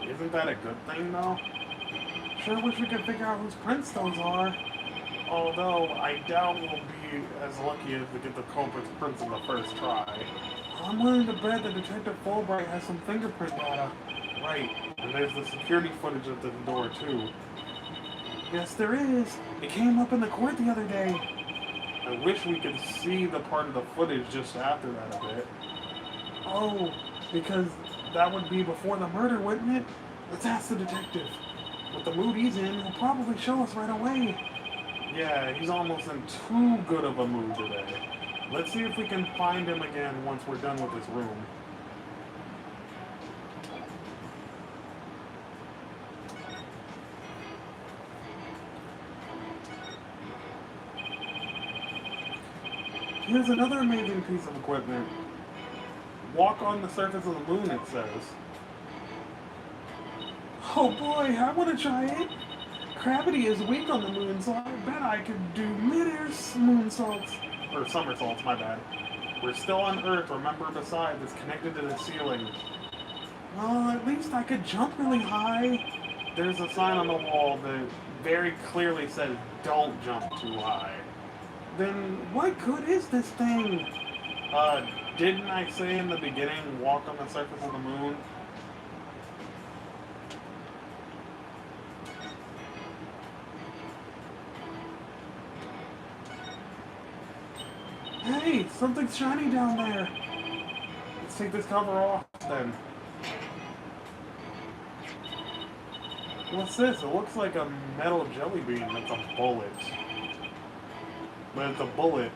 Speaker 1: Isn't that a good thing though? Sure wish we could figure out whose prints those are. Although, I doubt we'll be as lucky as to get the culprit's prints in the first try. I'm willing to bet that Detective Fulbright has some fingerprint data. Right, and there's the security footage of the door too. Yes, there is. It came up in the court the other day. I wish we could see the part of the footage just after that a bit. Oh, because that would be before the murder, wouldn't it? Let's ask the detective. With the mood he's in, he'll probably show us right away. Yeah, he's almost in too good of a mood today. Let's see if we can find him again once we're done with this room. Here's another amazing piece of equipment. Walk on the surface of the moon, it says. Oh boy, I want to try it. Gravity is weak on the moon, so I bet I could do mid-air moonsaults. Or somersaults, my bad. We're still on Earth, remember, besides, it's connected to the ceiling. Well, at least I could jump really high. There's a sign on the wall that very clearly says, don't jump too high. Then what good is this thing? Didn't I say in the beginning, walk on the surface of the moon? Hey, something's shiny down there. Let's take this cover off then. What's this? It looks like a metal jelly bean. It's a bullet. But it's a bullet.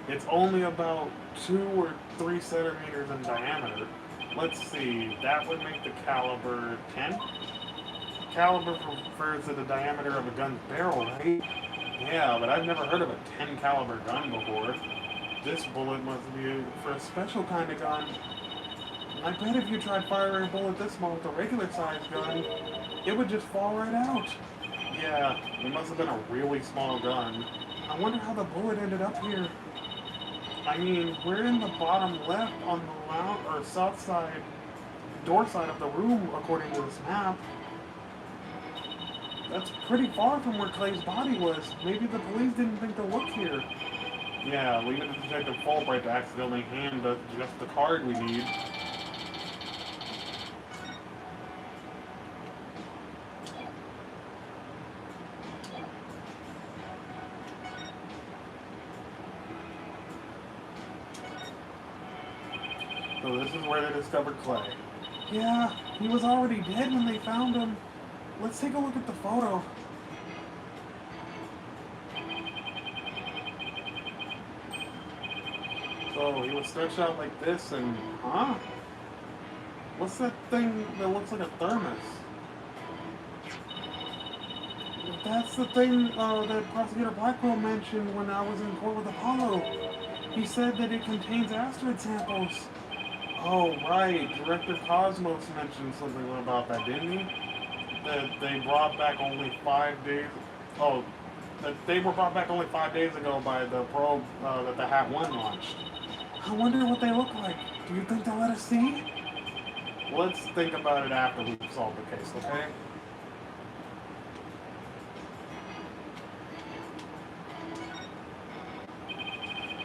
Speaker 1: It's only about 2 or 3 centimeters in diameter. Let's see, that would make the caliber 10? Caliber refers to the diameter of a gun's barrel, right? Yeah, but I've never heard of a 10 caliber gun before. This bullet must be for a special kind of gun. I bet if you tried firing a bullet this small with a regular sized gun, it would just fall right out. Yeah, it must have been a really small gun. I wonder how the bullet ended up here. I mean, we're in the bottom left on the lounge, or south side, door side of the room, according to this map. That's pretty far from where Clay's body was. Maybe the police didn't think to look here. Yeah, leaving Detective Fulbright to accidentally hand us just the card we need. So this is where they discovered Clay. Yeah, he was already dead when they found him. Let's take a look at the photo. So he was stretched out like this and... Huh? What's that thing that looks like a thermos? That's the thing that Prosecutor Blackwell mentioned when I was in court with Apollo. He said that it contains asteroid samples. Oh, right. Director Cosmos mentioned something about that, didn't he? That they brought back only 5 days... Oh, that they were brought back only 5 days ago by the probe that the Hat 1 launched. I wonder what they look like. Do you think they'll let us see? Let's think about it after we've solved the case, okay?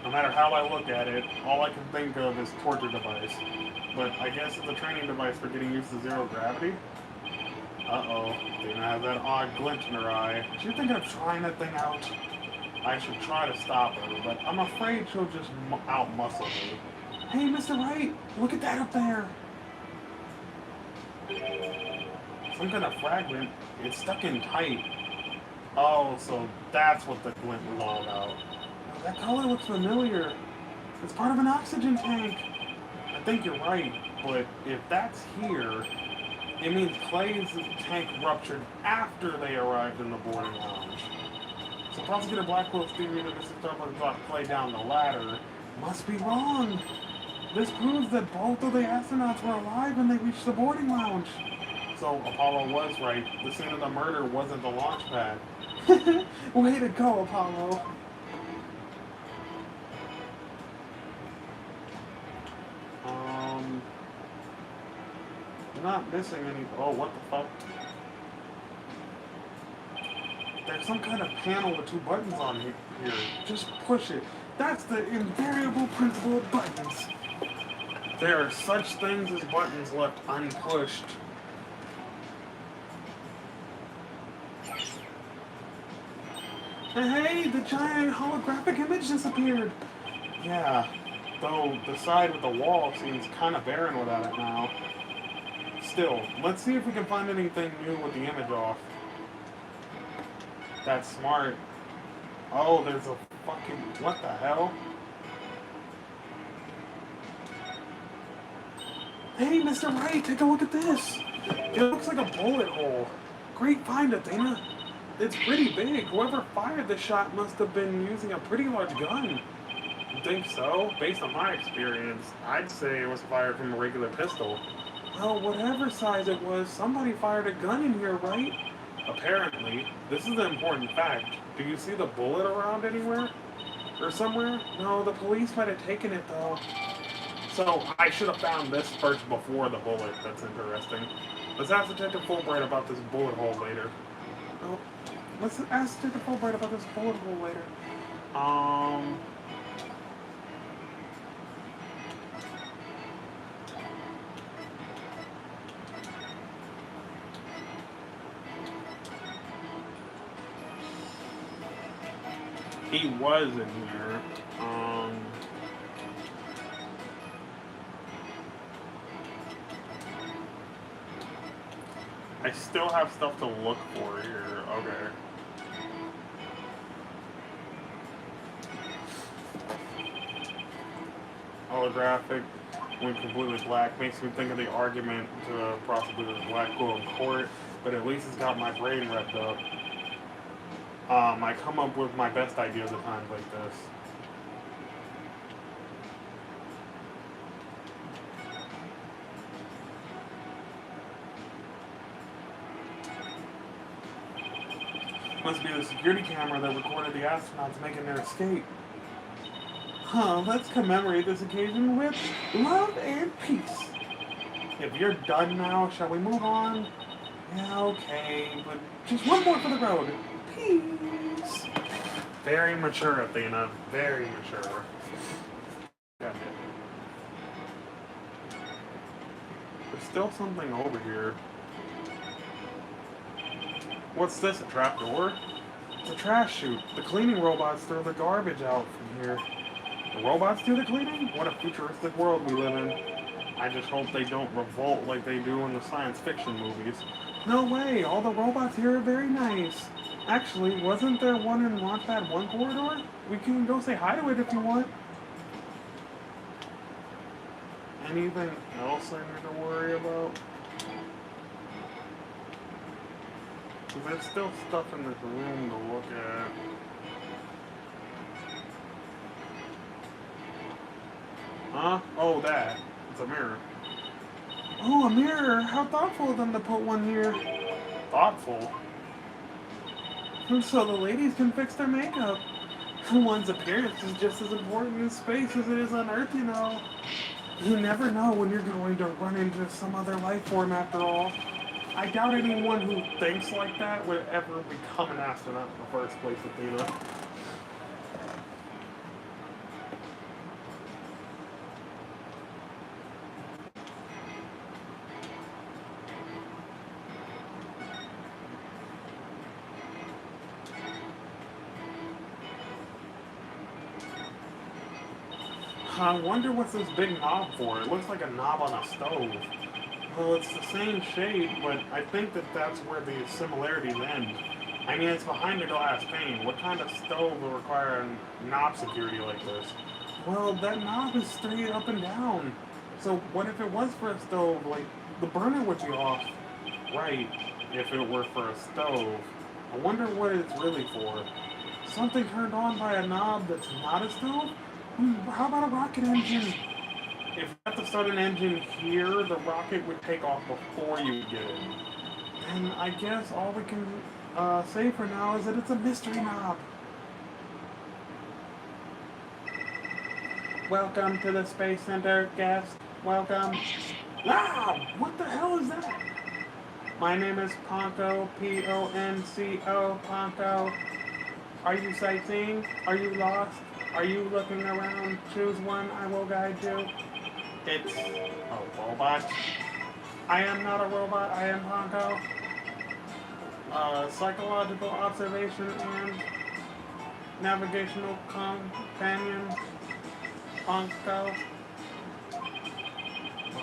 Speaker 1: No matter how I look at it, all I can think of is torture device. But I guess it's a training device for getting used to zero gravity. Uh-oh, Dana has that odd glint in her eye. She's thinking of trying that thing out. I should try to stop her, but I'm afraid she'll just out-muscle me. Hey, Mr. Wright, look at that up there. Some kind of fragment. It's stuck in tight. Oh, so that's what the glint was all about. That color looks familiar. It's part of an oxygen tank. I think you're right, but if that's here, it means Clay's tank ruptured after they arrived in the boarding lounge. So Prosecutor Blackwell's theory that Mr. Starbuck brought Clay down the ladder must be wrong. This proves that both of the astronauts were alive when they reached the boarding lounge. So Apollo was right. The scene of the murder wasn't the launch pad. Way to go, Apollo. Not missing any... Oh, what the fuck? There's some kind of panel with 2 buttons on here. Just push it. That's the invariable principle of buttons. There are such things as buttons left unpushed. Hey, the giant holographic image disappeared. Yeah, though the side with the wall seems kind of barren without it now. Still, let's see if we can find anything new with the image off. That's smart. Oh, there's a fucking... What the hell? Hey, Mr. Wright, take a look at this. It looks like a bullet hole. Great find, Athena. It's pretty big. Whoever fired the shot must have been using a pretty large gun. You think so? Based on my experience, I'd say it was fired from a regular pistol. Well, whatever size it was, somebody fired a gun in here, right? Apparently. This is an important fact. Do you see the bullet around anywhere? Or somewhere? No, the police might have taken it, though. So, I should have found this first before the bullet. That's interesting. Let's ask Detective Fulbright about this bullet hole later. Oh, let's ask Detective Fulbright about this bullet hole later. He was in here. I still have stuff to look for here. Okay. Holographic when completely black makes me think of the argument to a prosecutor with black girl in court, but at least it's got my brain revved up. I come up with my best ideas at times like this. Must be the security camera that recorded the astronauts making their escape. Huh, let's commemorate this occasion with love and peace. If you're done now, shall we move on? Yeah, okay, but just one more for the road. Peace. Very mature, Athena. Very mature. God, there's still something over here. What's this, a trap door? It's a trash chute. The cleaning robots throw the garbage out from here. The robots do the cleaning? What a futuristic world we live in. I just hope they don't revolt like they do in the science fiction movies. No way, all the robots here are very nice. Actually, wasn't there one in Launchpad 1 corridor? We can go say hi to it if you want. Anything else I need to worry about? There's still stuff in this room to look at. Huh? Oh, that. It's a mirror. Oh, a mirror! How thoughtful of them to put one here. Thoughtful? So the ladies can fix their makeup. One's appearance is just as important in space as it is on Earth, you know. You never know when you're going to run into some other life form after all. I doubt anyone who thinks like that would ever become an astronaut in the first place, Athena. I wonder what's this big knob for. It looks like a knob on a stove. Well, it's the same shape, but I think that's where the similarities end. I mean, it's behind a glass pane. What kind of stove will require a knob security like this? Well, that knob is straight up and down. So what if it was for a stove? Like, the burner would be off. Right, if it were for a stove. I wonder what it's really for. Something turned on by a knob that's not a stove? How about a rocket engine? If you have to start an engine here, the rocket would take off before you get it. And I guess all we can say for now is that it's a mystery knob. Welcome to the Space Center, guest. Welcome. Ah! What the hell is that? My name is Ponko, P-O-N-C-O, Ponko. Are you sightseeing? Are you lost? Are you looking around? Choose one, I will guide you. It's a robot. I am not a robot, I am Ponko. Psychological observation and navigational companion, Ponko.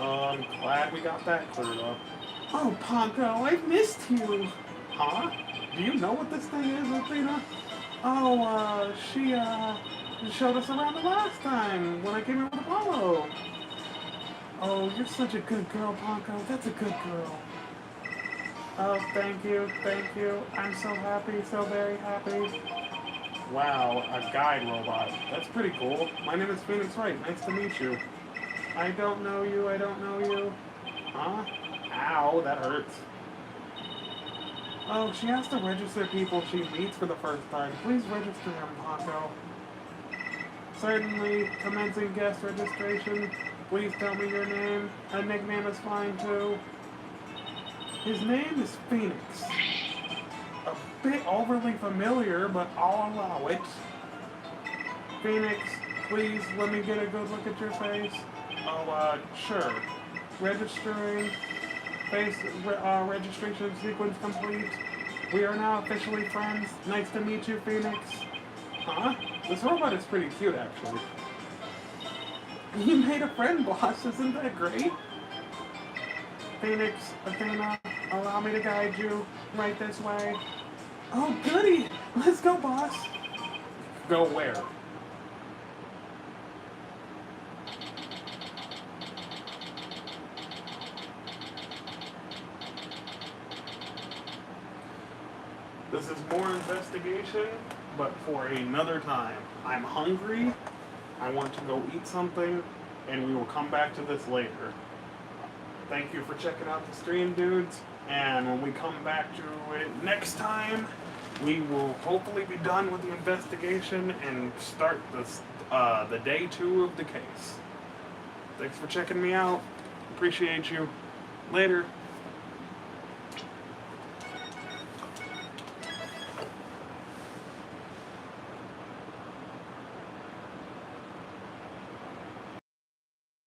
Speaker 1: I'm glad we got that cleared up. Oh, Ponko, I've missed you. Huh? Do you know what this thing is, Athena? Oh, she showed us around the last time when I came here with Apollo. Oh, you're such a good girl, Ponko. That's a good girl. Oh, thank you, thank you. I'm so happy, so very happy. Wow, a guide robot. That's pretty cool. My name is Phoenix Wright. Nice to meet you. I don't know you, I don't know you. Huh? Ow, that hurts. Oh, she has to register people she meets for the first time. Please register him, Ponko. Certainly, commencing guest registration. Please tell me your name. A nickname is fine too. His name is Phoenix. A bit overly familiar, but I'll allow it. Phoenix, please let me get a good look at your face. Oh, sure. Registering. Face registration sequence complete. We are now officially friends. Nice to meet you, Phoenix. Huh? This robot is pretty cute, actually. You made a friend, boss. Isn't that great? Phoenix, Athena, allow me to guide you right this way. Oh, goody! Let's go, boss. Go where? This is more investigation, but for another time. I'm hungry, I want to go eat something, and we will come back to this later. Thank you for checking out the stream, dudes, and when we come back to it next time, we will hopefully be done with the investigation and start this, the day 2 of the case. Thanks for checking me out. Appreciate you. Later.